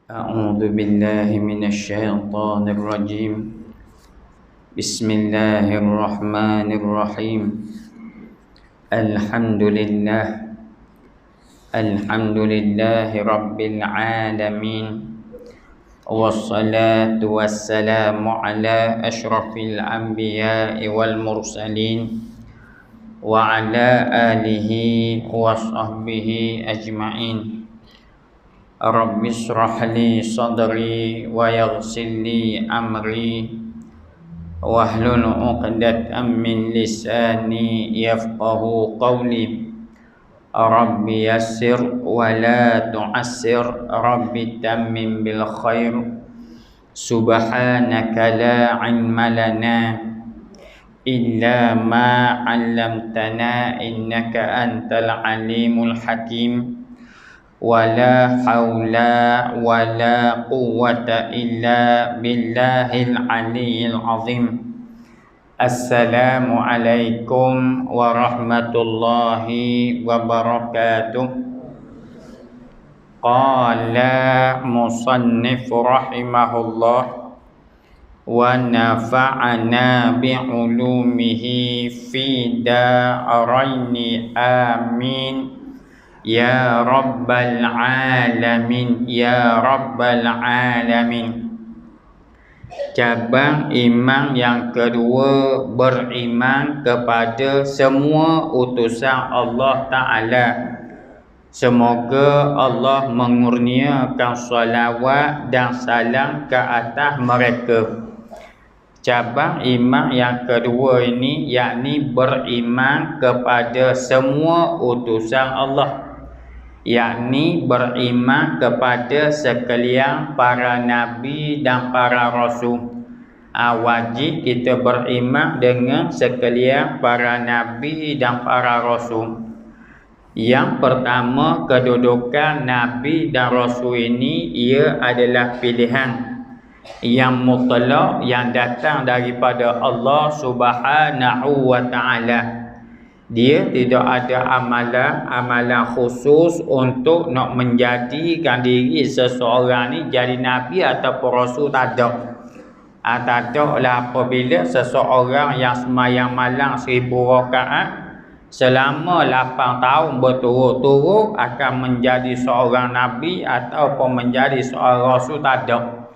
أعوذ بالله من الشيطان الرجيم. بسم الله الرحمن الرحيم. الحمد لله رب العالمين، والصلاة والسلام على أشرف الأنبياء والمرسلين وعلى آله وصحبه أجمعين. رب اشرح لي صدري ويسر لي أمري واحلل عقدة من لساني يفقه قولي. رب يسر ولا تعسر، رب تمم بالخير. سبحانك لا علم لنا إلا ما علمتنا إنك أنت العليم الحكيم. ولا حول ولا قوة إلا بالله العلي العظيم. السلام عليكم ورحمة الله وبركاته. قال مصنف رحمه الله: ونفعنا بعلومه في دارين آمين ya rabbal alamin, ya rabbal alamin. Cabang iman yang kedua, beriman kepada semua utusan Allah Ta'ala. Semoga Allah mengurniakan salawat dan salam ke atas mereka. Cabang iman yang kedua ini yakni beriman kepada semua utusan Allah, yakni beriman kepada sekalian para nabi dan para rasul. Wajib kita beriman dengan sekalian para nabi dan para rasul. Yang pertama, kedudukan nabi dan rasul ini ia adalah pilihan yang mutlak yang datang daripada Allah Subhanahu wa Ta'ala. Dia tidak ada amalan khusus untuk nak menjadikan diri seseorang ni jadi nabi ataupun rasul, tak ada. Tak ada lah apabila seseorang yang sembahyang malam 1000 rakaat selama 8 tahun berturut-turut akan menjadi seorang nabi ataupun menjadi seorang rasul, tak ada.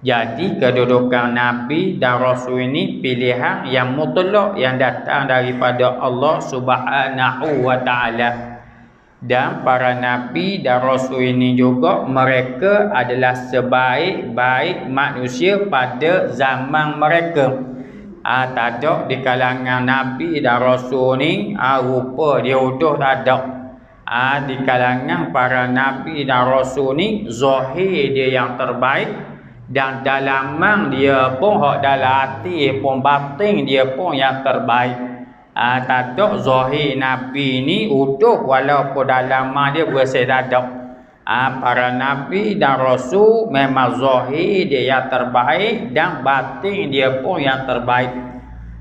Jadi kedudukan Nabi dan Rasul ini pilihan yang mutlak yang datang daripada Allah Subhanahu wa Ta'ala. Dan para Nabi dan Rasul ini juga mereka adalah sebaik-baik manusia pada zaman mereka. Tak ada di kalangan Nabi dan Rasul ni rupa dia utuh, tak ada. Di kalangan para Nabi dan Rasul ni zahir dia yang terbaik, dan dalaman dia pun, hak dalam hati pun, batin dia pun yang terbaik. Tak ada zahir Nabi ni utuh walaupun dalaman dia bersih, tak ada. Para Nabi dan Rasul memang zahir dia yang terbaik dan batin dia pun yang terbaik.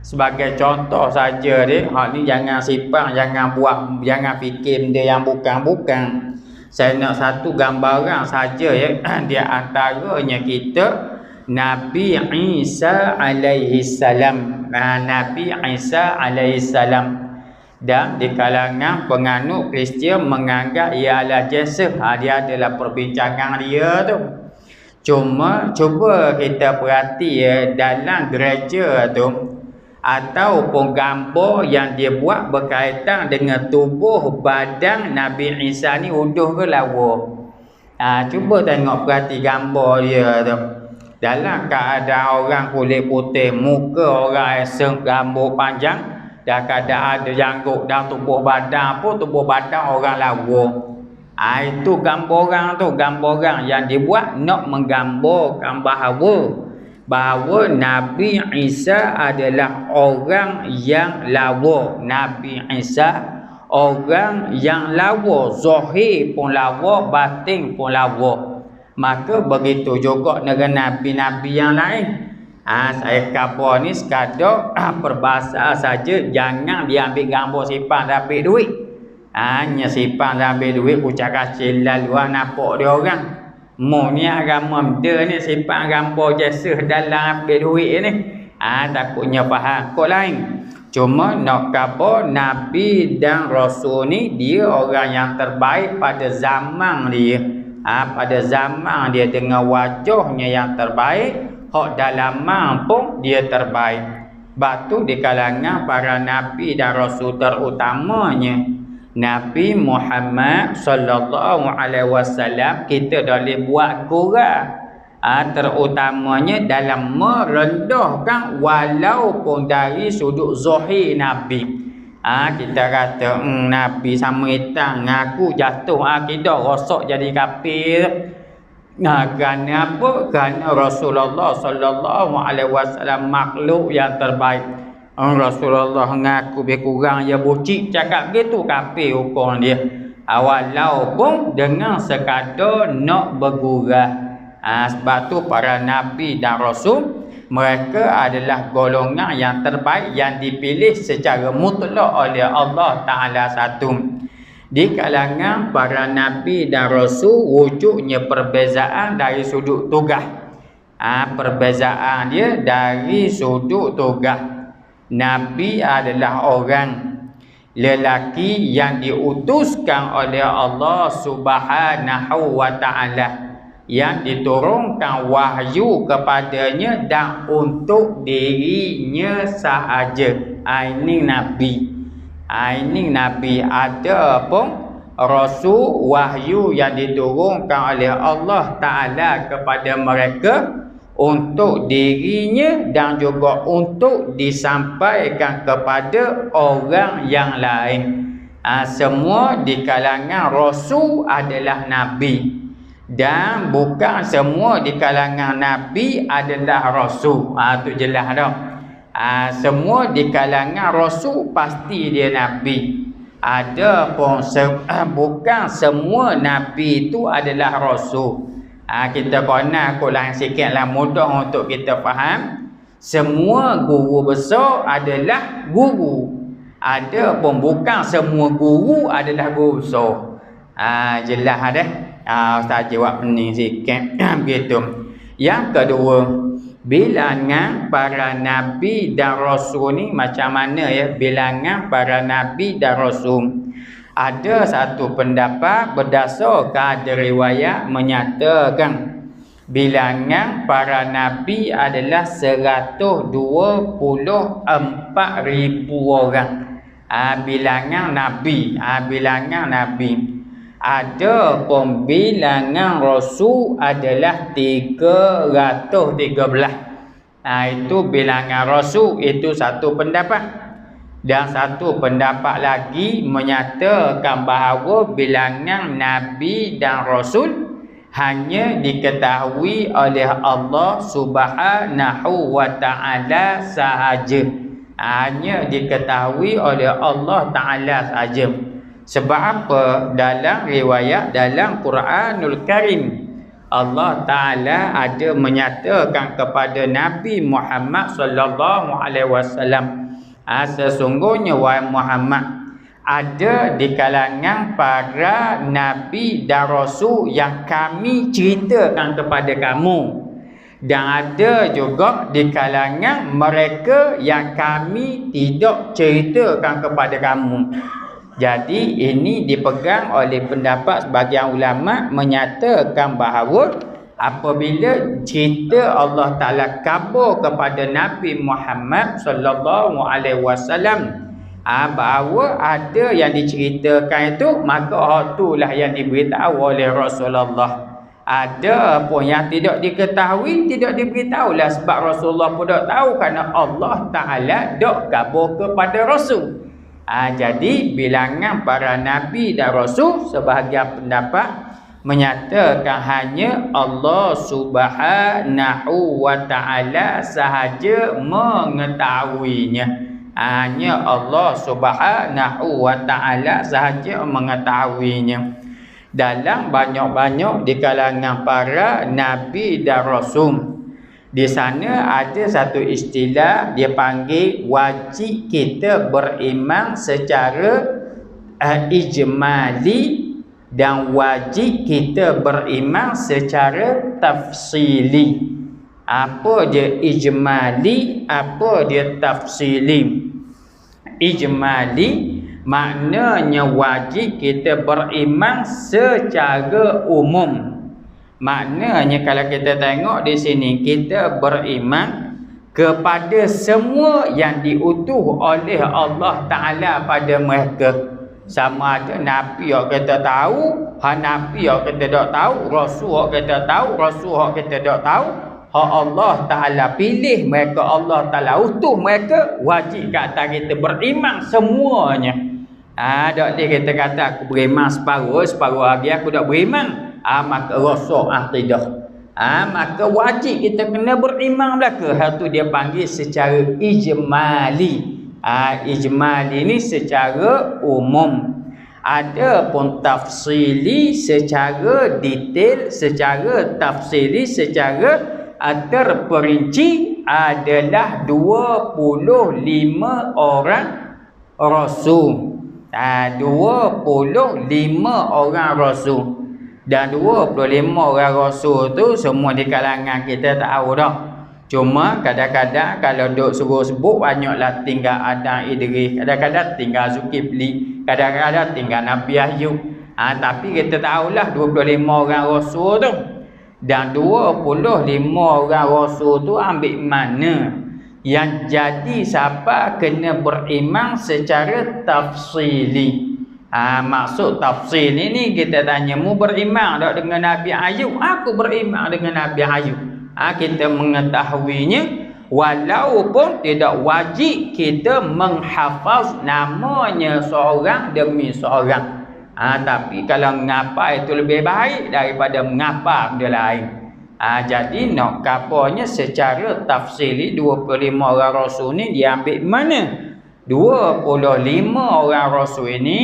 Sebagai contoh saja dia, hak ni jangan sipang, jangan buat, jangan fikir dia yang bukan-bukan. Saya nak satu gambaran saja ya, di antaranya kita Nabi Isa alaihi salam. Nabi Isa alaihi salam, dan di kalangan penganut Kristian menganggap ia adalah Jesus. Dia adalah perbincangan dia tu. Cuma cuba kita perhati ya, dalam gereja tu ataupun gambar yang dia buat berkaitan dengan tubuh badan Nabi Isa ni, uduh ke lawa? Cuba tengok, perhati gambar dia tu. Dalam keadaan orang kulit putih, muka orang eseng, rambut panjang, dan keadaan ada janggut dan tubuh badan pun tubuh badan orang lawa. Itu gambaran tu, gambaran yang dibuat nak menggambarkan bahawa Nabi Isa adalah orang yang lawa. Nabi Isa orang yang lawa, zahir pun lawa, batin pun lawa. Maka begitu juga dengan nabi-nabi yang lain. Saya kata ni sekadar perbahasa saja, jangan diambil gambar simpan dan ambil duit. Hanya simpan dan ambil duit, ucap kacil lalu nampak dia orang. Mu ni agama mda ni sifat gambar jasa dalam ambil duit ni. Takutnya faham kok lain. Cuma nak kata Nabi dan Rasul ni dia orang yang terbaik pada zaman dia. Pada zaman dia dengan wajahnya yang terbaik, hak dalaman pun dia terbaik. Batu di kalangan para Nabi dan Rasul terutamanya Nabi Muhammad sallallahu alaihi wasallam kita dah boleh buat kurang. Terutamanya dalam merendahkan walaupun dari sudut zahir Nabi. Kita kata Nabi sama hitam ngaku jatuh akidah rosak jadi kafir. Kerana apa? Kerana Rasulullah sallallahu alaihi wasallam makhluk yang terbaik. Rasulullah ngaku lebih kurang ya bucik cakap gitu kafir hukum dia. Walaupun dengan sekadar nak bergurau. Sebab tu para Nabi dan Rasul mereka adalah golongan yang terbaik yang dipilih secara mutlak oleh Allah Ta'ala satu. Di kalangan para Nabi dan Rasul wujudnya perbezaan dari sudut tugas. Perbezaan dia dari sudut tugas. Nabi adalah orang lelaki yang diutuskan oleh Allah Subhanahu wa Ta'ala, yang diturunkan wahyu kepadanya dan untuk dirinya sahaja. Ini Nabi. Ini Nabi. Ada pun Rasul wahyu yang diturunkan oleh Allah Ta'ala kepada mereka untuk dirinya dan juga untuk disampaikan kepada orang yang lain. Semua di kalangan Rasul adalah Nabi. Dan bukan semua di kalangan Nabi adalah Rasul. Tu jelas dah. Semua di kalangan Rasul pasti dia Nabi. Ada pun bukan semua Nabi itu adalah Rasul. Kita kena aku lain sikit lah mudah untuk kita faham. Semua guru besar adalah guru. Ada pun bukan semua guru adalah guru besar. Jelas dah. Ustaz jawab pening sikit. Begitu. Yang kedua, bilangan para Nabi dan Rasul ni macam mana ya? Bilangan para Nabi dan Rasul. Ada satu pendapat berdasarkan ada riwayat menyatakan bilangan para Nabi adalah 124,000 orang. Bilangan Nabi. Bilangan Nabi. Ada pun bilangan Rasul adalah 313. Itu bilangan Rasul, itu satu pendapat. Dan satu pendapat lagi menyatakan bahawa bilangan Nabi dan Rasul hanya diketahui oleh Allah Subhanahu wa Ta'ala sahaja. Hanya diketahui oleh Allah Ta'ala sahaja. Sebab apa? Dalam riwayat dalam Quranul Karim Allah Ta'ala ada menyatakan kepada Nabi Muhammad sallallahu alaihi wasallam, sesungguhnya wahai Muhammad, ada di kalangan para Nabi dan Rasul yang kami ceritakan kepada kamu, dan ada juga di kalangan mereka yang kami tidak ceritakan kepada kamu. Jadi ini dipegang oleh pendapat sebagian ulama menyatakan bahawa apabila cerita Allah Ta'ala khabar kepada Nabi Muhammad sallallahu alaihi wasallam bahawa ada yang diceritakan itu, maka itulah yang diberitahu oleh Rasulullah. Ada pun yang tidak diketahui, tidak diberitahulah, sebab Rasulullah pun tak tahu kerana Allah Ta'ala tak khabar kepada Rasul. Jadi bilangan para Nabi dan Rasul sebahagian pendapat menyatakan hanya Allah Subhanahu wa Ta'ala sahaja mengetahuinya. Hanya Allah Subhanahu wa Ta'ala sahaja mengetahuinya. Dalam banyak-banyak di kalangan para Nabi dan Rasul, di sana ada satu istilah dia panggil wajib kita beriman secara ijmali dan wajib kita beriman secara tafsili. Apa dia ijmali, apa dia tafsili? Ijmali maknanya wajib kita beriman secara umum. Maknanya kalau kita tengok di sini, kita beriman kepada semua yang diutuh oleh Allah Ta'ala pada mereka. Sama ada Nabi yang kita tahu, Nabi yang kita tak tahu, Rasul yang kita tahu, Rasul yang kita tak tahu. Allah Ta'ala pilih mereka, Allah Ta'ala utuh mereka, wajib kata kita beriman semuanya. Tak boleh kita kata aku beriman separuh lagi aku tak beriman. Maka rosak akidah. Maka wajib kita kena beriman belaka. Hal tu dia panggil secara ijmali. Ijmali ni secara umum. Ada pun tafsili secara detail, secara tafsili secara terperinci adalah 25 orang rasul. 25 orang rasul. Dan 25 orang rasul tu semua di kalangan kita tahu dah. Cuma kadang-kadang kalau duk sebut-sebut banyaklah tinggal Adam Idris, kadang-kadang tinggal Zulkifli, kadang-kadang tinggal Nabi Ayub. Tapi kita tahulah 25 orang rasul tu. Dan 25 orang rasul tu ambil mana? Yang jadi siapa kena beriman secara tafsili. Maksud tafsil ini kita tanya, mu beriman tak dengan Nabi Ayub? Aku beriman dengan Nabi Ayub. Kita mengetahuinya walaupun tidak wajib kita menghafaz namanya seorang demi seorang. Tapi kalau mengapa itu lebih baik daripada mengapa benda lain. Jadi nak kapanya secara tafsili 25 orang rasul ni diambil mana? 25 orang rasul ini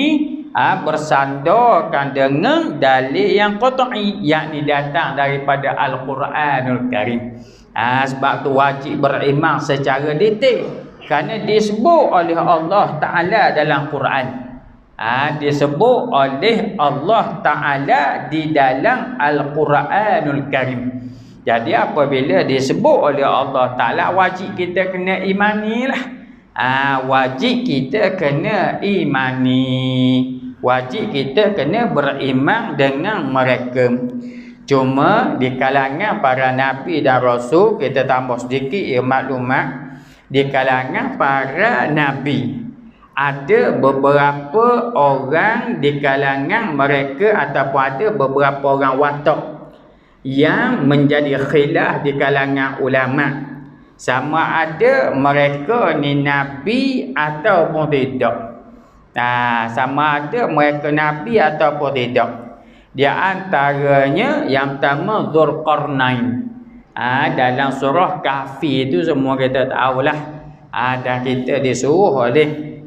bersandarkan dengan dalil yang qat'i, yakni datang daripada Al-Quranul Karim. Sebab tu wajib beriman secara detail kerana disebut oleh Allah Ta'ala dalam Quran. Disebut oleh Allah Ta'ala di dalam Al-Quranul Karim. Jadi apabila disebut oleh Allah Ta'ala, wajib kita kena imanilah. Wajib kita kena imani. Wajib kita kena beriman dengan mereka. Cuma di kalangan para Nabi dan Rasul, kita tambah sedikit maklumat. Di kalangan para Nabi, ada beberapa orang di kalangan mereka ataupun ada beberapa orang watak yang menjadi khilaf di kalangan ulama, sama ada mereka ni nabi ataupun tidak. Sama ada mereka nabi ataupun tidak. Di antaranya yang pertama Dzulqarnain. Dalam surah Kahfi itu semua kita tahulah. Dan kita disuruh oleh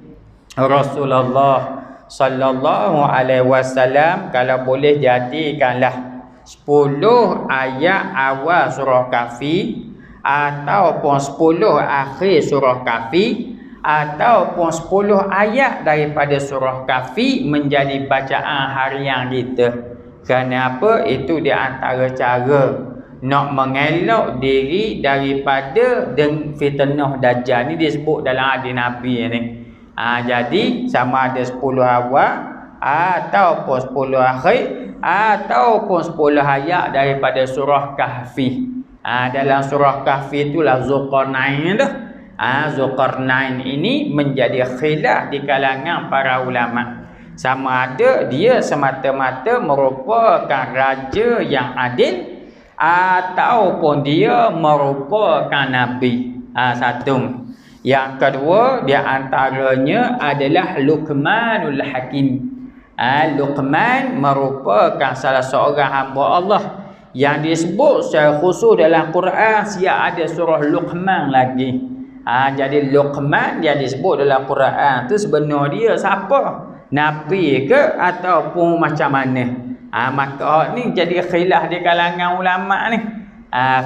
Rasulullah sallallahu alaihi wasallam kalau boleh jadikanlah 10 ayat awal surah Kahfi ataupun 10 akhir surah Kahfi ataupun 10 ayat daripada surah Kahfi menjadi bacaan harian kita. Kenapa? Itu di antara cara nak mengelak diri daripada fitnah Dajjal ni disebut dalam hadis Nabi ni. Jadi sama ada 10 awal ataupun 10 akhir ataupun 10 ayat daripada surah Kahfi. Dalam surah Kahfi itulah Dzulqarnain dah. Dzulqarnain ini menjadi khilaf di kalangan para ulama. Sama ada dia semata-mata merupakan raja yang adil ataupun dia merupakan nabi. Satu. Yang kedua di antaranya adalah Luqmanul Hakim. Luqman merupakan salah seorang hamba Allah yang disebut secara khusus dalam Quran. Siap ada surah Luqman lagi. Jadi Luqman yang disebut dalam Quran tu sebenarnya dia siapa? Nabi ke ataupun macam mana? Maka ni jadi khilaf di kalangan ulama ni.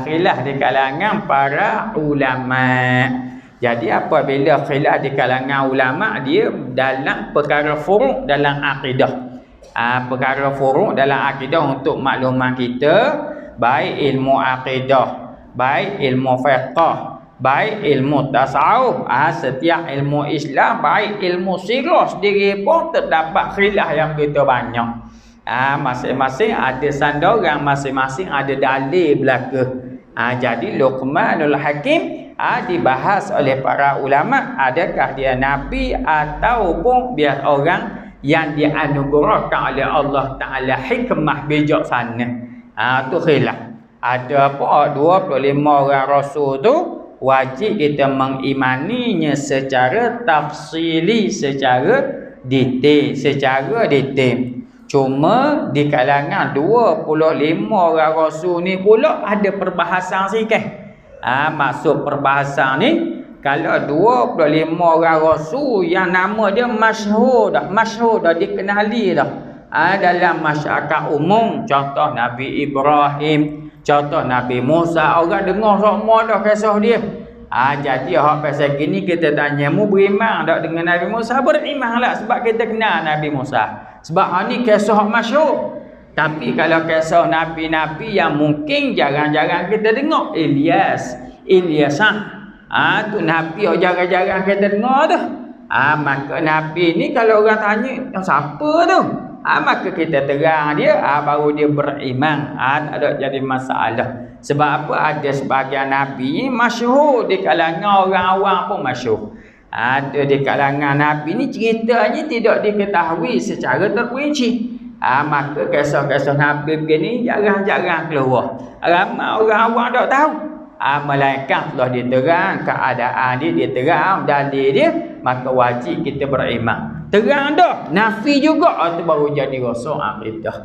Khilaf di kalangan para ulama. Jadi apabila khilaf di kalangan ulama, dia dalam perkara furu' dalam akidah. Perkara furuk dalam akidah untuk makluman kita, baik ilmu akidah, baik ilmu fiqh, baik ilmu tasawuf, setiap ilmu Islam, baik ilmu sirah sendiri pun terdapat khilaf yang begitu banyak. Masing-masing ada sandaran, masing-masing ada dalil belaka. Jadi Luqmanul Hakim dibahas oleh para ulama, adakah dia nabi ataupun dia orang yang dianugerahkan oleh Allah Ta'ala hikmah bijaksana. Tu khilaf. Ada apa 25 orang rasul tu wajib kita mengimaninya secara tafsili, secara detail. Cuma di kalangan 25 orang rasul ni pula ada perbahasan sikit. Maksud perbahasan ni, kalau 25 orang rasul yang nama dia masyhur dah dikenali dah dalam masyarakat umum, contoh Nabi Ibrahim, contoh Nabi Musa, orang dengar semua dah kisah dia. Jadi hak pasal gini kita tanya, mu beriman tak dengan Nabi Musa? Berimanlah sebab kita kenal Nabi Musa. Sebab ni kisah masyhur. Tapi kalau kisah nabi-nabi yang mungkin jarang-jarang kita dengar, Ilyasah, tu nabi yang jarang-jarang kita dengar tu. Maka nabi ni kalau orang tanya siapa tu, maka kita terang dia, baru dia beriman. Tak ada jadi masalah. Sebab apa? Ada sebahagian nabi ni masyhur di kalangan orang awam pun masyhur. Ada di kalangan nabi ni ceritanya tidak diketahui secara terperinci. Maka kisah-kisah nabi begini jarang-jarang keluar. Ramai orang awam tak tahu. Malaikat telah diterang keadaan dia terang dalil dia, maka wajib kita beriman. Terang dah, nafi juga, itu baru jadi rasa akidah.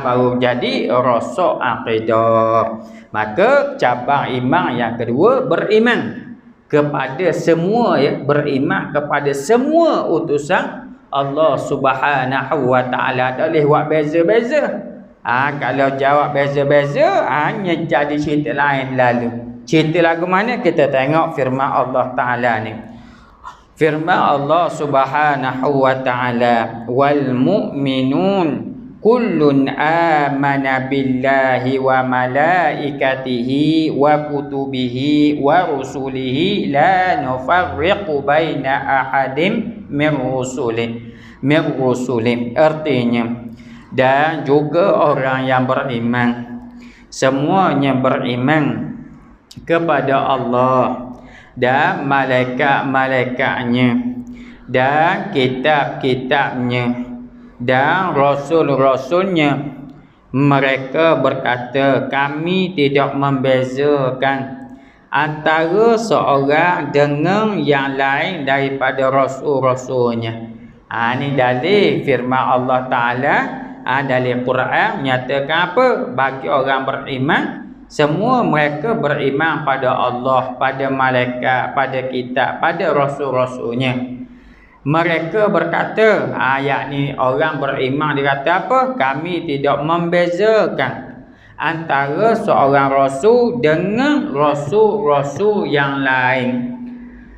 Baru jadi rasa akidah. Maka cabang iman yang kedua, beriman kepada semua, beriman kepada semua utusan Allah Subhanahu wa taala. Tak boleh buat beza-beza. Kalau jawab beza-beza, hanya jadi cerita lain lalu. Cerita lagu mana? Kita tengok firman Allah Ta'ala ni. Firman Allah Subhanahu wa ta'ala, wal mu'minun kullun amana billahi wa malaikatihi wa kutubihi wa rusulihi la nufarriqu baina ahadim min rusulih. Artinya, dan juga orang yang beriman, semuanya beriman kepada Allah dan malaikat-malaikatnya dan kitab-kitabnya dan rasul-rasulnya. Mereka berkata, kami tidak membezakan antara seorang dengan yang lain daripada rasul-rasulnya. Ini dalil firman Allah Ta'ala. Dalil Quran menyatakan apa? Bagi orang beriman, semua mereka beriman pada Allah, pada malaikat, pada kitab, pada rasul-rasulnya. Mereka berkata, ayat ni orang beriman dia kata apa? Kami tidak membezakan antara seorang rasul dengan rasul-rasul yang lain.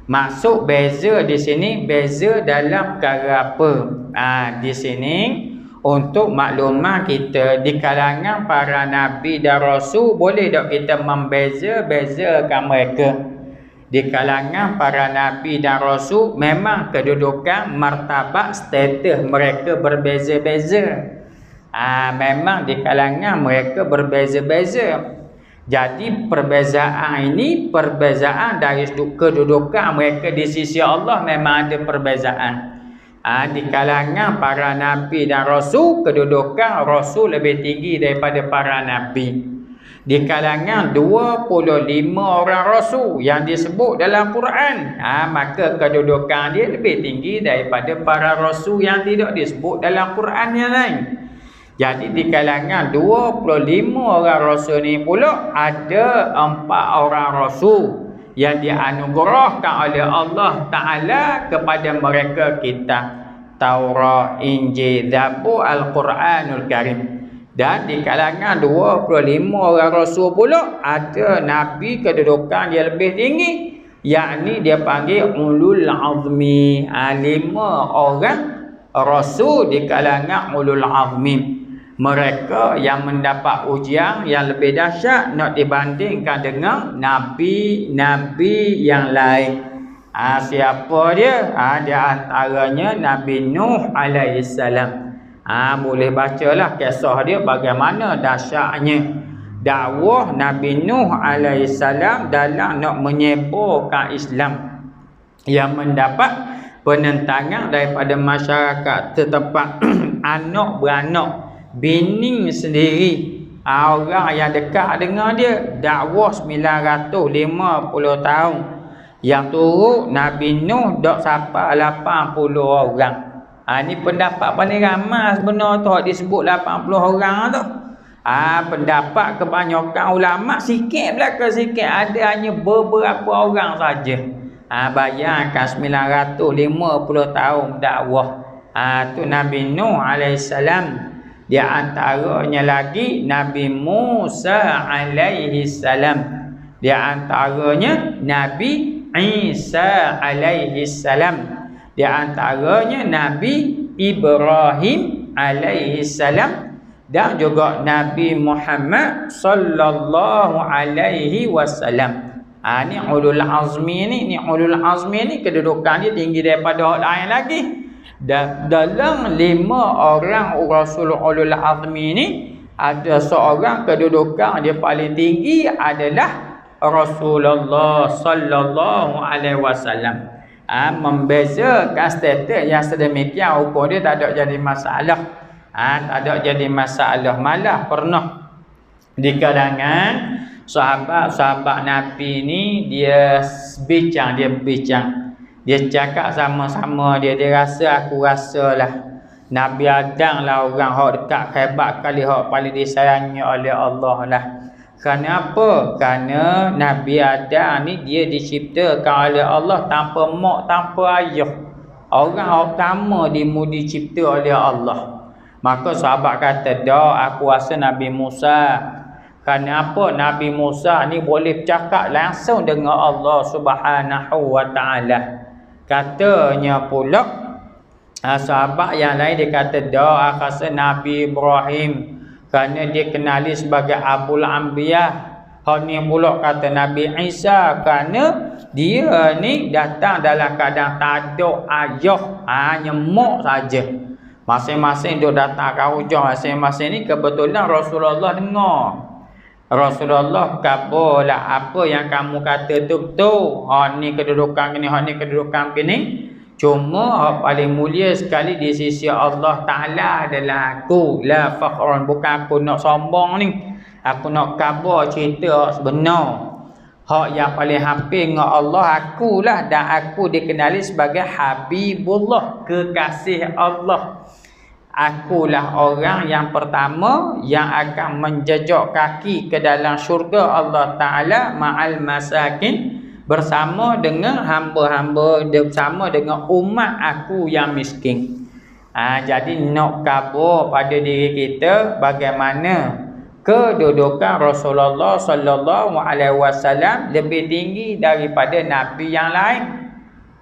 Maksud beza di sini, beza dalam perkara apa? Di sini untuk maklumat kita, di kalangan para nabi dan rasul, boleh tak kita membeza-bezakan mereka? Di kalangan para nabi dan rasul, memang kedudukan, martabat, status mereka berbeza-beza. Memang di kalangan mereka berbeza-beza. Jadi perbezaan ini, perbezaan dari kedudukan mereka di sisi Allah, memang ada perbezaan. Di kalangan para nabi dan rasul, kedudukan rasul lebih tinggi daripada para nabi. Di kalangan 25 orang rasul yang disebut dalam Quran, maka kedudukan dia lebih tinggi daripada para rasul yang tidak disebut dalam Quran yang lain. Jadi di kalangan 25 orang rasul ni pula ada 4 orang rasul yang dianugerahkan oleh Allah Ta'ala kepada mereka kitab Taurat, Injil, Zabur, Al-Quranul Karim. Dan di kalangan 25 orang rasul pula ada nabi kedudukan yang lebih tinggi, yakni dia panggil ulul azmi, 5 orang rasul di kalangan ulul azmi. Mereka yang mendapat ujian yang lebih dahsyat nak dibandingkan dengan nabi-nabi yang lain. Siapa dia? Di antaranya Nabi Nuh alaihissalam. Boleh bacalah kisah dia bagaimana dahsyatnya dakwah Nabi Nuh alaihissalam dalam nak menyebarkan Islam yang mendapat penentangan daripada masyarakat setempat, anak beranak, bini sendiri, orang yang dekat dengan dia. Dakwah 950 tahun. Yang turut Nabi Nuh dak sampai 80 orang. Ni pendapat paling ramai sebenar tu disebut 80 orang tu. Pendapat kebanyakan ulama sikit belaka sikit, ada hanya beberapa orang saja. Bayangkan 950 tahun dakwah. Tu Nabi Nuh alaihissalam. Di antaranya lagi Nabi Musa alaihissalam. Di antaranya Nabi Isa alaihissalam. Di antaranya Nabi Ibrahim alaihissalam. Dan juga Nabi Muhammad sallallahu alaihi wasallam. Ni ulul azmi ni. Ulul azmi ni kedudukan dia tinggi daripada orang lain lagi. Dalam 5 orang Rasul ulul azmi ni, ada seorang kedudukan dia paling tinggi adalah Rasulullah sallallahu alaihi wasallam. Membezakan status yang sedemikian, hukum dia tak ada jadi masalah. Tak ada jadi masalah. Malah pernah di kalangan sahabat-sahabat Nabi ni dia bincang. Dia cakap sama-sama dia rasa, aku rasalah Nabi Adam lah orang hak dekat hebat kali, hak paling disayangi oleh Allah lah. Kenapa? Kerana Nabi Adam ni dia diciptakan oleh Allah tanpa mak, tanpa ayah. Orang pertama dicipta oleh Allah. Maka sahabat kata, dah aku rasa Nabi Musa. Kenapa? Nabi Musa ni boleh bercakap langsung dengan Allah Subhanahu wa ta'ala. Katanya pula sahabat yang lain dia kata, dah aku rasa Nabi Ibrahim, kerana dia kenali sebagai Abul Anbiya. Hak ni pula kata Nabi Isa, kerana dia ni datang dalam keadaan tak ada ayah, hanya mak saja. Masing-masing dia datang ke hujung masing-masing ni. Kebetulan Rasulullah dengar. Rasulullah kabarlah apa yang kamu kata tu betul. Ni kedudukan gini, ni kedudukan gini. Cuma paling mulia sekali di sisi Allah Ta'ala adalah aku. La fakhran, bukan aku nak sombong ni. Aku nak kabar cerita sebenar. Hak yang paling hampir dengan Allah akulah, dan aku dikenali sebagai Habibullah, kekasih Allah. Akulah orang yang pertama yang akan menjejak kaki ke dalam syurga Allah Ta'ala ma'al masakin, bersama dengan hamba-hamba, bersama dengan umat aku yang miskin. Jadi nak kabar pada diri kita bagaimana kedudukan Rasulullah sallallahu alaihi wasallam lebih tinggi daripada nabi yang lain.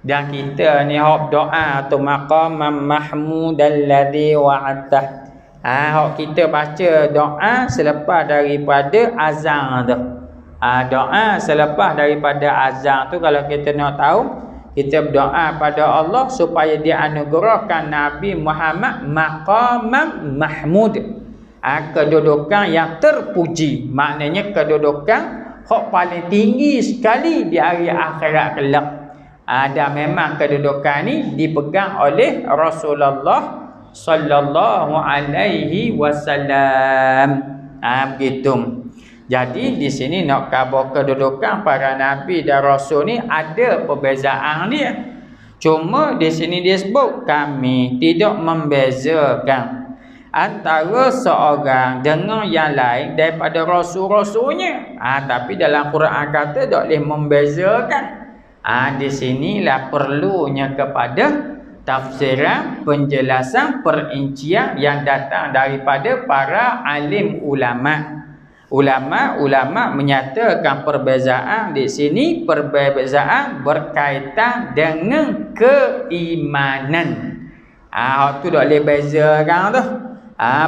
Dan kita ni hak doa tu maqamam mahmudan ladzi wa'adta. Hak kita baca doa selepas daripada azan tu. Doa selepas daripada azan tu, kalau kita nak tahu, kita berdoa pada Allah supaya dia anugerahkan Nabi Muhammad maqamam mahmud. Kedudukan yang terpuji. Maknanya kedudukan hak paling tinggi sekali di hari akhirat kelak. Dan memang kedudukan ni dipegang oleh Rasulullah sallallahu alaihi wasallam. Begitu. Jadi di sini nak khabar kedudukan para nabi dan rasul ni ada perbezaan dia. Cuma di sini dia sebut kami tidak membezakan antara seorang dengan yang lain daripada rasul-rasulnya. Tapi dalam Quran kata tak boleh membezakan. Di sinilah perlunya kepada tafsiran, penjelasan, perincian yang datang daripada para alim ulama. Ulama menyatakan perbezaan di sini, perbezaan berkaitan dengan keimanan. Hak tu dak boleh bezakan tu.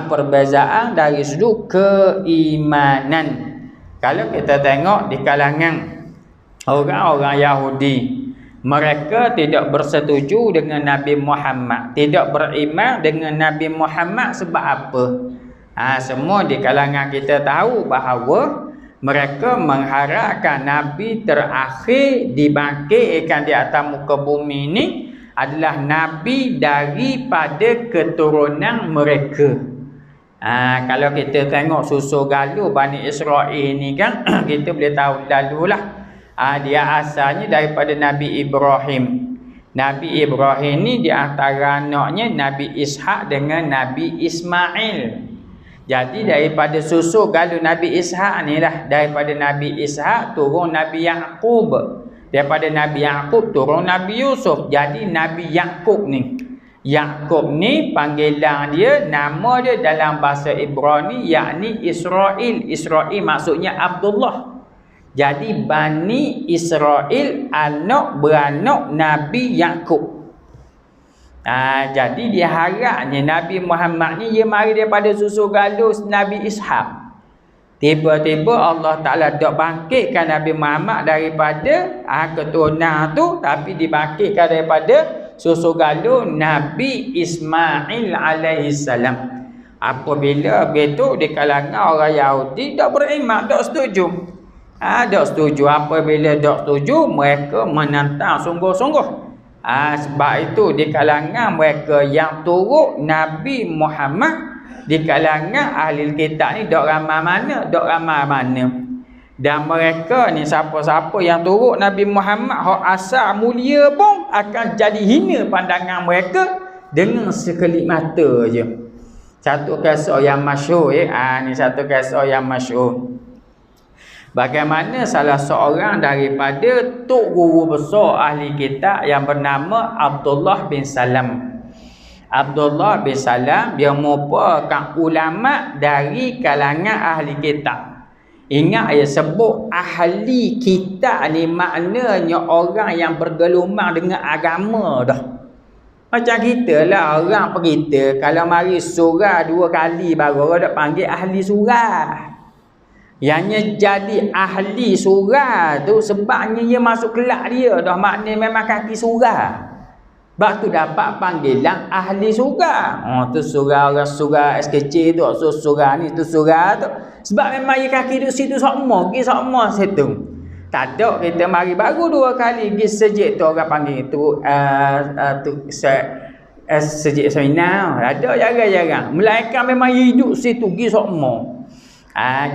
Perbezaan dari sudut keimanan. Kalau kita tengok di kalangan orang-orang Yahudi, mereka tidak bersetuju dengan Nabi Muhammad, tidak beriman dengan Nabi Muhammad sebab apa? Semua di kalangan kita tahu bahawa mereka mengharapkan Nabi terakhir dibangkitkan di atas muka bumi ini adalah Nabi daripada keturunan mereka. Kalau kita tengok susu galuh Bani Israel ni kan, kita boleh tahu lalulah. Dia asalnya daripada Nabi Ibrahim. Nabi Ibrahim ni di antara anaknya Nabi Ishak dengan Nabi Ismail. Jadi daripada susu galuh Nabi Ishak ni lah, daripada Nabi Ishak turun Nabi Yaqub. Daripada Nabi Yaqub turun Nabi Yusuf. Jadi Nabi Yaqub ni panggilan dia, nama dia dalam bahasa Ibrani yakni Israel. Israel maksudnya Abdullah. Jadi Bani Israel anak beranak Nabi Yaqub. Jadi dia harapnya Nabi Muhammad ni dia mari daripada susu galuh Nabi Ishak. Tiba-tiba Allah Ta'ala dak bangkitkan Nabi Muhammad daripada keturunan tu, tapi dibangkitkan daripada susu galuh Nabi Ismail alaihissalam. Apabila begitu di kalangan orang Yahudi dak beriman, dak setuju. Dak setuju. Apabila dak setuju, mereka menentang sungguh-sungguh. Sebab itu di kalangan mereka yang turut Nabi Muhammad, di kalangan ahli kitab ni dak ramai mana. Dan mereka ni siapa-siapa yang turut Nabi Muhammad hak asal mulia pun akan jadi hina pandangan mereka dengan sekelip mata je. Satu kisah yang masyhur ni satu kisah yang masyhur. Bagaimana salah seorang daripada tok guru besar ahli kitab yang bernama Abdullah bin Salam. Abdullah bin Salam dia merupakan ulama dari kalangan ahli kitab. Ingat sebut ahli kitab ni maknanya orang yang bergelumang dengan agama dah. Macam kita lah orang perita kalau mari surah 2 kali baru dak panggil ahli surah. Yang jadi ahli surah tu sebabnya dia masuk kelak dia dah, maknanya memang kaki surah. Sebab tu dapat panggilan ahli surah. Tu surah orang surah SKC tu, surah ni tu surah tu. Sebab memang dia kaki duduk situ sama, pergi sama situ. Tak ada kita mari baru 2 kali pergi sejid tu orang panggil tu sejid seminar. Ada jarang-jarang. Melainkan memang hidup situ pergi sama.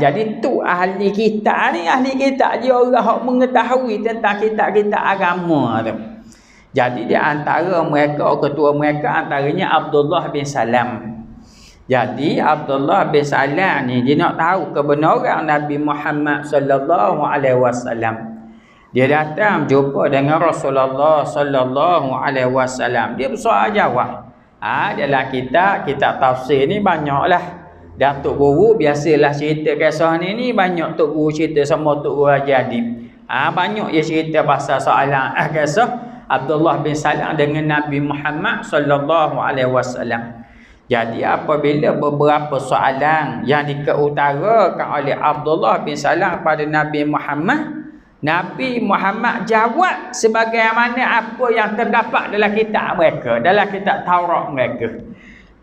Jadi tu ahli kitab ni, ahli kitab dia orang yang mengetahui tentang kitab-kitab agama tu. Jadi di antara mereka, ketua mereka antaranya Abdullah bin Salam. Jadi Abdullah bin Salam ni dia nak tahu kebenaran Nabi Muhammad sallallahu alaihi wasallam. Dia datang jumpa dengan Rasulullah sallallahu alaihi wasallam. Dia bersoal jawab. Dalam kitab tafsir ni banyaklah. Dan Tok Guru biasalah cerita kisah ni banyak Tok Guru cerita sama Tok Guru Haji Adib. Banyak dia cerita pasal soalan kisah Abdullah bin Salam dengan Nabi Muhammad sallallahu alaihi wasallam. Jadi apabila beberapa soalan yang dikeutarakan oleh Abdullah bin Salam kepada Nabi Muhammad, Nabi Muhammad jawab sebagaimana apa yang terdapat dalam kitab mereka, dalam kitab Taurat mereka.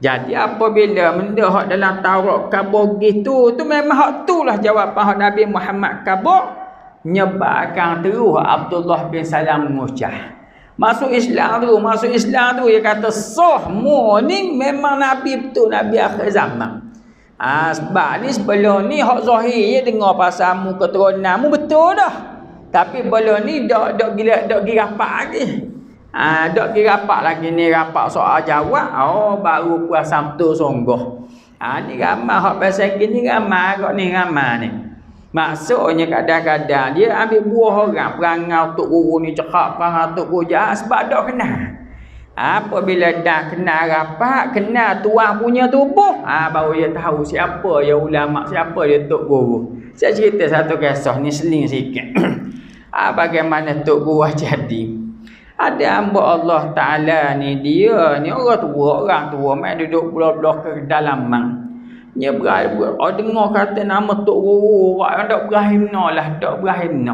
Jadi apabila benda hak dalam Taurat kabur gitu, tu memang hak tulah jawapan hak Nabi Muhammad kabur, nyebabkan terus Abdullah bin Salam mengucap. Masuk Islam tu dia kata semua ni memang Nabi betul, Nabi akhir zaman. Sebab ni sebelum ni hak zahir je dengar pasal mu keturunanmu betul dah. Tapi belum ni dak gila rapat lagi. Dak kira rapat lagi ni, rapat soal jawab. Baru puasa betul sungguh. Ni ramai hak pasal gini, ramai agak ni ramai ni. Maksudnya kadang-kadang dia ambil buah orang perangai Tok Guru ni cakap perangai Tok Guru jahat sebab dak kenal. Apabila dah kenal rapat, kenal tuan punya tubuh, baru dia tahu siapa ya ulama, siapa dia Tok Guru. Saya cerita satu kisah ni seling sikit. Bagaimana Tok Guru jadi. Ada hamba Allah Ta'ala ni, dia ni orang tua mai duduk blok-blok ke dalam mang. Dia dengar kata nama Tok Guru, orang Dok Ibrahim lah, Dok Ibrahim.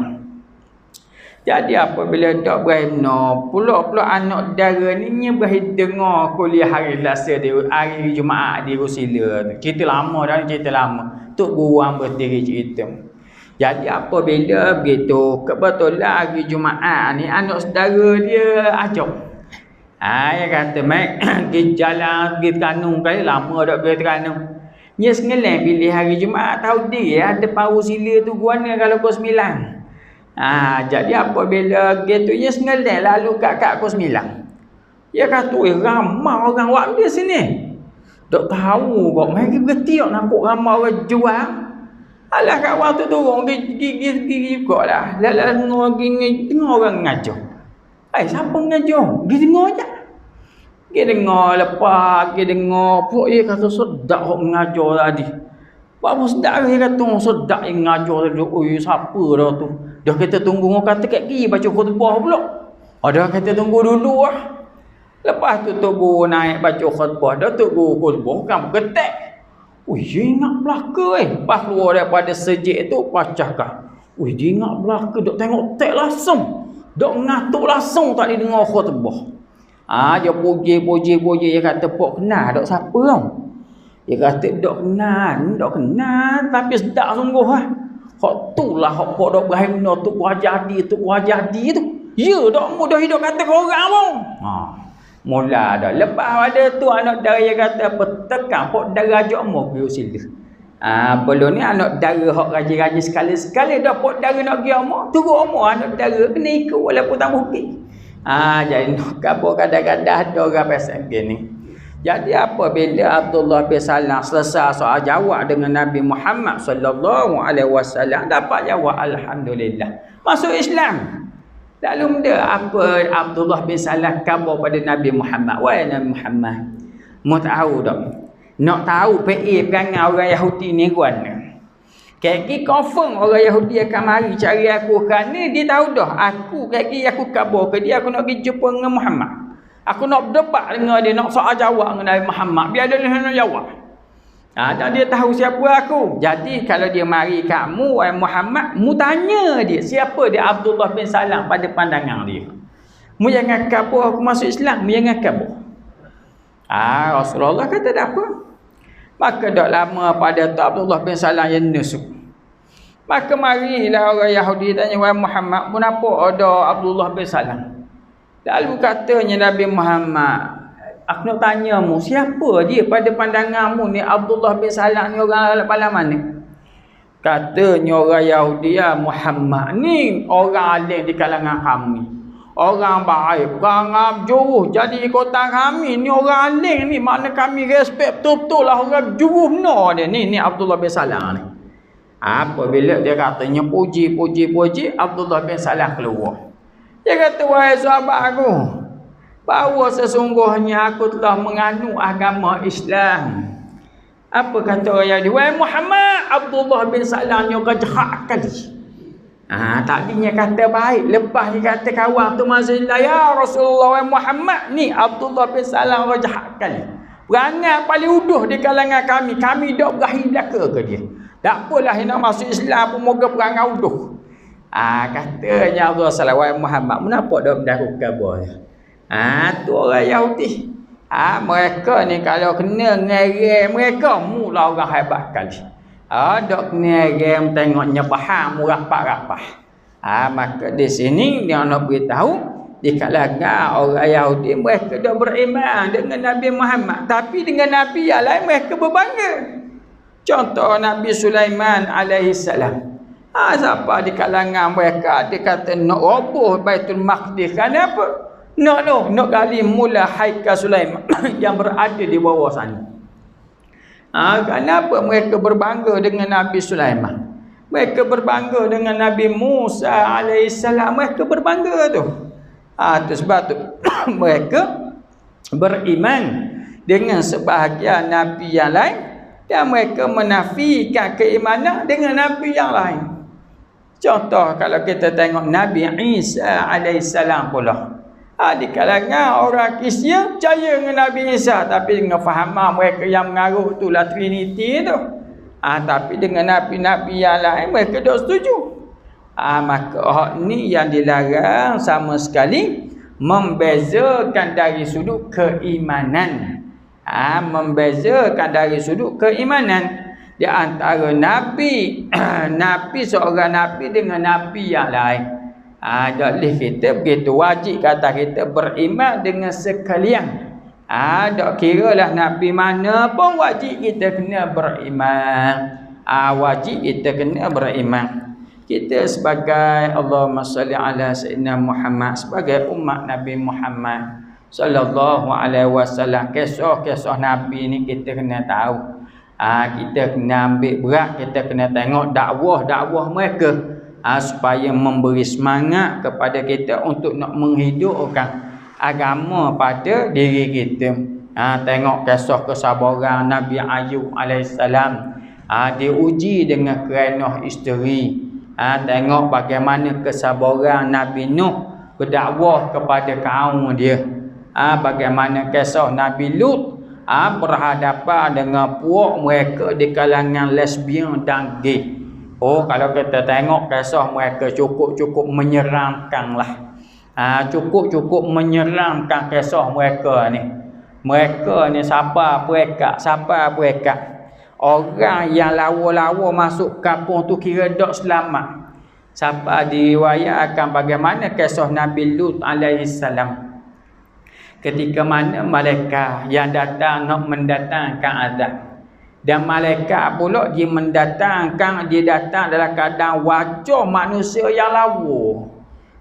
Jadi apabila Dok Ibrahim pula anak dara ni dengar kuliah hari Selasa di hari Jumaat di Rusila. Cerita lama dah, cerita lama. Tok Guru hamba sendiri cerita. Jadi apabila begitu, kebetulan hari Jumaat ni anak saudara dia ajak. Dia kata, "Mak, pergi jalan pergi Terengganu kali lama dak pergi Terengganu." Dia sengeleng pilih hari Jumaat, tahu dia ada paru sila tu guana kalau pukul 9. Jadi apabila begitu dia sengeleng lalu kat pukul 9. Dia kata, ramai orang wak dia sini. Tak tahu kok mai berhenti nampak ramai orang jual. Alah kawan tu turun gigi juga lah. Lalu tengok orang ngajar. Siapa ngajar? Dia dengar je. Dia dengar lepas, dia dengar. Puk dia kata sedap orang mengajar tadi. Bapak sedap dia kata sedap yang mengajar tadi. Siapa dah tu? Dah kita tunggu orang kata kat kiri baca khutbah pula. Dah kita tunggu dulu lah. Lepas tu Guru naik baca khutbah. Dah Guru khutbah kan berketek. Dia ingat belaka Pas keluar daripada sejik tu, pas cakap. Dia ingat belaka. Dok tengok tek langsung. Dok ngatuk langsung tak didengar khutbah. Dia puji. Dia kata, "Pok kenal dok siapa tau?" Dia kata, "Dok kenal. Tapi sedap sungguh lah. Hak tu lah hak Pok Dok Ibrahim tu jadi tu. Ya, dok mudah hidup kata korang pun." Mula dah. Lepas ada tu anak dara dia kata apa tekan Pok dara ajak mu pergi sila. Belum ni anak dara hak rajin-rajin sekali dah Pok dara nak pergi mu, turun mu anak dara kena ikut walaupun tak mungkin. Jadi kabur kadang-kadang ada orang pasal gini. Jadi apabila Abdullah bin Salam selesai soal jawab dengan Nabi Muhammad sallallahu alaihi wasallam, dapat jawab alhamdulillah. Masuk Islam. Lalu apa Abdullah bin Salam khabar pada Nabi Muhammad. Wahai Nabi Muhammad, mau tahu tak? Nak tahu perangai orang Yahudi ni guana. Kaki confirm orang Yahudi akan mari cari aku kerana dia tahu dah aku aku khabar ke dia aku nak pergi jumpa dengan Muhammad. Aku nak berdebat dengan dia, nak soal jawab dengan Nabi Muhammad. Biar dia nak jawab. Dan dia tahu siapa aku. Jadi kalau dia mari kamu, wahai Muhammad, mu tanya dia siapa dia Abdullah bin Salam pada pandangan dia. Mu jangan kabur aku masuk Islam, mu jangan kabur. Rasulullah kata tak apa. Maka tak lama pada tu Abdullah bin Salam yang nusuk. Maka marilah orang Yahudi tanya, "Wahai Muhammad, kenapa ada Abdullah bin Salam?" Lalu katanya Nabi Muhammad, "Aku nak tanya mu, siapa dia pada pandanganmu ni Abdullah bin Salam ni orang pada mana?" Katanya orang Yahudi, "Ya Muhammad, ni orang alim di kalangan kami. Orang baik, orang juruh jadi kota kami. Ni orang alim ni, makna kami respect betul-betul lah orang juruh benar dia. Ni Abdullah bin Salam ni." Apabila dia katanya puji, Abdullah bin Salam keluar. Dia kata, "Wahai sahabat aku, bahawa sesungguhnya aku telah menganut agama Islam." Apa kata orang Yahudi? "Wahai Muhammad, Abdullah bin Salam yang jahat kali." Tadinya kata baik, lepas dia kata kawan tu masalah, "Ya Rasulullah, wahai Muhammad, ni Abdullah bin Salam yang jahat kali. Perangai paling uduh di kalangan kami. Kami dak berakhir belaka ke dia. Tak apalah yang nak masuk Islam pun moga perangai uduh." Katanya Abdullah Salam, "Wahai Muhammad, kenapa dak mendaruh kabar?" Tu orang Yahudi. Mereka ni kalau kena ngerem mereka mula orang hebat kali. Dok ngerem tengoknya faham rapat-rapat. Maka di sini dia nak beritahu di kalangan orang Yahudi mereka dak beriman dengan Nabi Muhammad, tapi dengan nabi yang lain mereka berbangga. Contoh Nabi Sulaiman alaihi salam. Siapa di kalangan mereka dia kata nak roboh Baitul Maqdis. Kenapa? Nak gali mula Haikal Sulaiman yang berada di bawah sana. Kenapa mereka berbangga dengan Nabi Sulaiman? Mereka berbangga dengan Nabi Musa alaihissalam. Mereka berbangga tu. Tu sebab tu mereka beriman dengan sebahagian Nabi yang lain dan mereka menafikan keimanan dengan Nabi yang lain. Contoh kalau kita tengok Nabi Isa alaihissalam pula. Di kalangan orang Kristian percaya dengan Nabi Isa, tapi dengan fahaman mereka yang mengaruh itulah Trinity tu. Tapi dengan nabi-nabi yang lain mereka tak setuju. Maka hak ni yang dilarang sama sekali, membezakan dari sudut keimanan. Membezakan dari sudut keimanan di antara nabi nabi seorang nabi dengan nabi yang lain. Jadi kita begitu wajib kata kita beriman dengan sekalian. Tak kira lah nabi mana pun wajib kita kena beriman. Wajib kita kena beriman. Kita sebagai Allahumma salli ala sayyidina Muhammad, sebagai umat Nabi Muhammad sallallahu alaihi wasallam, kisah-kisah nabi ni kita kena tahu. Kita kena ambil berat, kita kena tengok dakwah mereka, supaya memberi semangat kepada kita untuk nak menghidupkan agama pada diri kita. Tengok kisah kesabaran Nabi Ayub alaihissalam, diuji dengan kerenah isteri. Tengok bagaimana kesabaran Nabi Nuh berdakwah kepada kaum dia. Bagaimana kisah Nabi Lut berhadapan dengan puak mereka di kalangan lesbian dan gay. Kalau kita tengok kisah mereka cukup menyeramkan lah. Cukup menyeramkan kisah mereka ni. Mereka ni siapa perekat. Orang yang lawa-lawa masuk kampung tu kira dok selamat. Siapa diriwayatkan bagaimana kisah Nabi Lut alaihissalam. Ketika mana malaikat yang datang nak mendatangkan azab. Dan malaikat pula dia datang dalam keadaan wajah manusia yang lawa.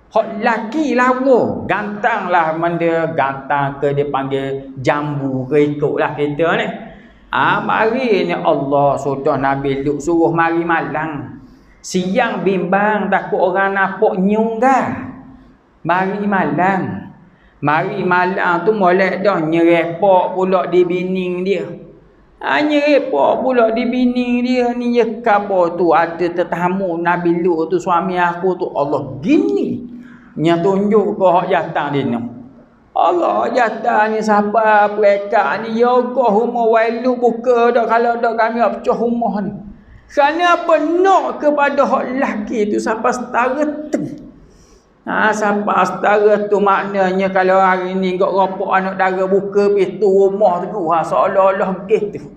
Hak laki lawa, gantang lah benda, gantang ke dia panggil jambu ke ikutlah kita ni. Mari ni Allah sudah Nabi Lut suruh mari malang. Siang bimbang takut orang nampak nyunggal. Mari malang tu molek dah nyerepok pula di bining dia. Nyerepok pula di bining dia ni ya khabar tu ada tetamu Nabi Lut tu, suami aku tu, Allah gini nya tunjuk ke hak jatang dia ni. Allah jatah ni siapa perekat ni yoga rumah wailu buka dak, kalau dak kami pecah rumah ni. Kerana apa nak kepada hak lelaki tu siapa setara tu. Siapa setara tu maknanya kalau hari ni gak ropok anak dara buka pintu rumah tu seolah-olah gitu.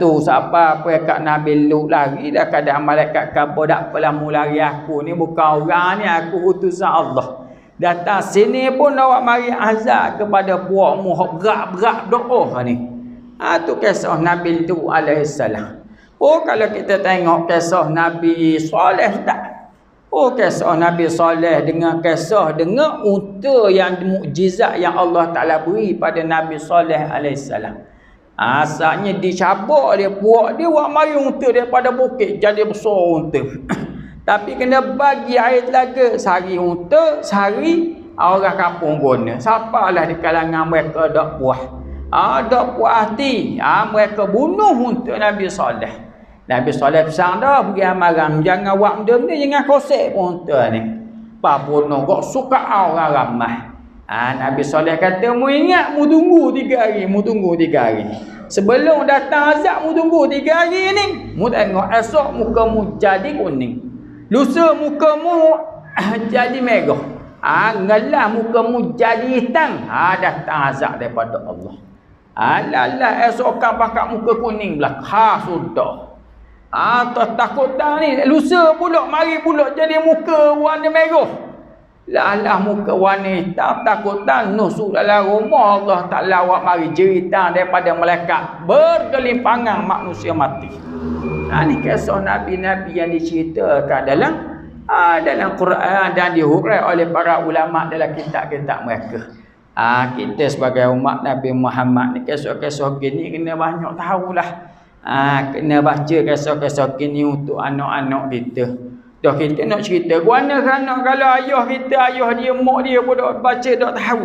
Tu siapa perekat Nabi Lut lari dah keadaan malaikat khabar dak apalah mu lari aku ni bukan orang ni, aku utusan Allah. Datang sini pun awak mari azab kepada puakmu hak berat-berat doa ni. Tu kisah Nabi Lut alaihissalam. Kalau kita tengok kisah Nabi Saleh tak? Kisah Nabi Saleh dengan kisah dengan unta yang mukjizat yang Allah Taala beri pada Nabi Saleh alaihissalam. Asalnya dicabak dia puak dia buat mari unta daripada bukit jadi besar unta. Tapi kena bagi air telaga, sehari unta, sehari orang kampung guna. Siapalah di kalangan mereka dak puas. Dak puas hati. Mereka bunuh unta Nabi Saleh. Nabi Saleh pesan dah pergi amaran, jangan buat benda ni, jangan kosek pun unta ni. Apa bunuh kok suka orang ramai. Nabi Saleh kata, mu ingat mu tunggu 3 hari. Sebelum datang azab mu tunggu 3 hari ni. Mu tengok esok mukamu jadi kuning. Lusa mukamu jadi merah. Ngelah mukamu jadi hitam. Datang azab daripada Allah. Alah esok kan pakai muka kuning belakang. Sudah. Takutan ni. Lusa pula mari pula jadi muka warna merah. Lah muka warna hitam. Takutan nusuk dalam rumah Allah Ta'ala awak mari cerita daripada malaikat. Bergelimpangan manusia mati. Ini kisah Nabi-Nabi yang diceritakan dalam Quran dan dihuraikan oleh para ulama dalam kitab-kitab mereka. Kita sebagai umat Nabi Muhammad ni kisah-kisah gini kena banyak tahulah. Kena baca kisah-kisah gini untuk anak-anak kita. Dah kita nak cerita guana anak kalau ayah dia mak dia pun dak baca dak tahu.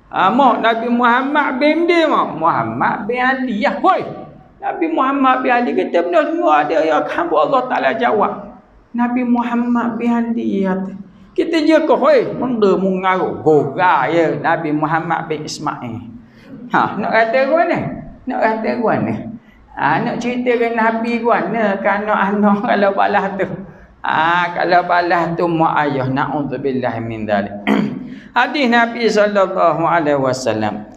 Mak Nabi Muhammad bin dia Muhammad bin Ali ya hoi. Nabi Muhammad bin Ali kita benar semua ada yang hamba Allah Ta'ala jawab. Nabi Muhammad bin Ali kata, Kita je ke benda mengarut gora ya Nabi Muhammad bin Ismail. Nak kata gua ni? Nak kata gua ni? Nak cerita ke Nabi gua ni anak-anak kalau balah tu. Kalau balah tu mak ayah, naudzubillah min dzalik. Hadis Nabi sallallahu alaihi wasallam.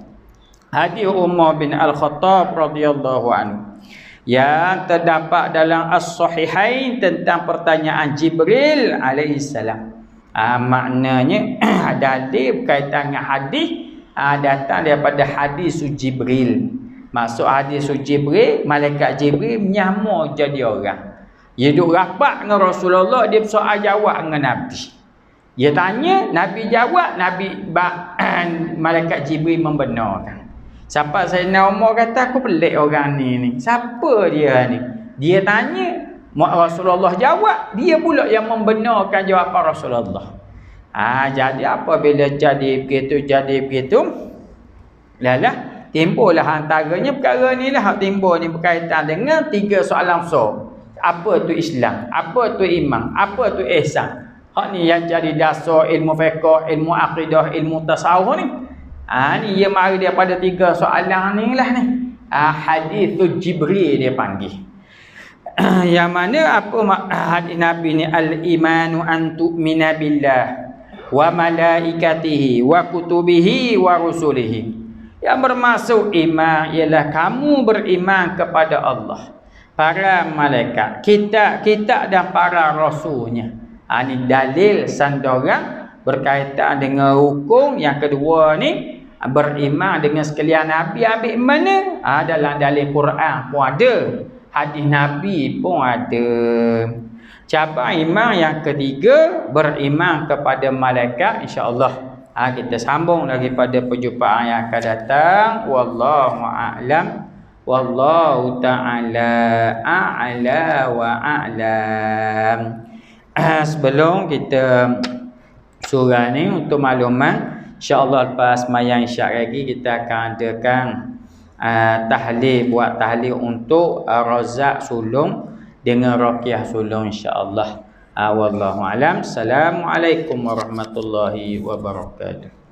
Hadis Umar bin Al-Khattab radhiyallahu anhu yang terdapat dalam As-Sahihain tentang pertanyaan Jibril alaihi salam. Maknanya dalil berkaitan dengan hadis datang daripada hadis Jibril. Maksud hadis Jibril, malaikat Jibril menyamar jadi orang. Dia duduk rapat dengan Rasulullah, dia soal jawab dengan Nabi. Dia tanya, Nabi jawab, malaikat Jibril membenarkan. Sampai Sayyidina Umar kata, aku pelik orang ni. Siapa dia ni? Dia tanya, Rasulullah jawab, dia pula yang membenarkan jawapan Rasulullah. Jadi apabila jadi begitu, lah timbullah antaranya perkara ni lah. Timbul ni berkaitan dengan 3 soalan besar. Apa tu Islam? Apa tu iman? Apa tu ihsan? Hak ni yang jadi dasar ilmu fiqh, ilmu akidah, ilmu tasawuf ni. Ni dia mari daripada 3 soalan ni lah ni. Hadithul Jibril dia panggil. Yang mana apa hadis Nabi ni, al-imanu an tu'mina billah wa malaikatihi wa kutubihi wa rusulihi. Yang bermaksud iman ialah kamu beriman kepada Allah, para malaikat, kitab dan para rasulnya. Ini dalil sandaran berkaitan dengan hukum. Yang kedua ni beriman dengan sekalian Nabi. Ambil mana? Dalam dalil Quran pun ada, hadis Nabi pun ada. Cabang iman yang ketiga, beriman kepada malaikat. InsyaAllah kita sambung lagi pada perjumpaan yang akan datang. Wallahu a'lam. Wallahu ta'ala a'la wa a'lam. Sebelum kita surah ni, untuk makluman, insyaAllah lepas semayang isyak lagi kita akan adakan tahlil, buat tahlil untuk rozak sulung dengan ruqyah sulung, insyaAllah. Wallahu a'lam. Assalamualaikum warahmatullahi wabarakatuh.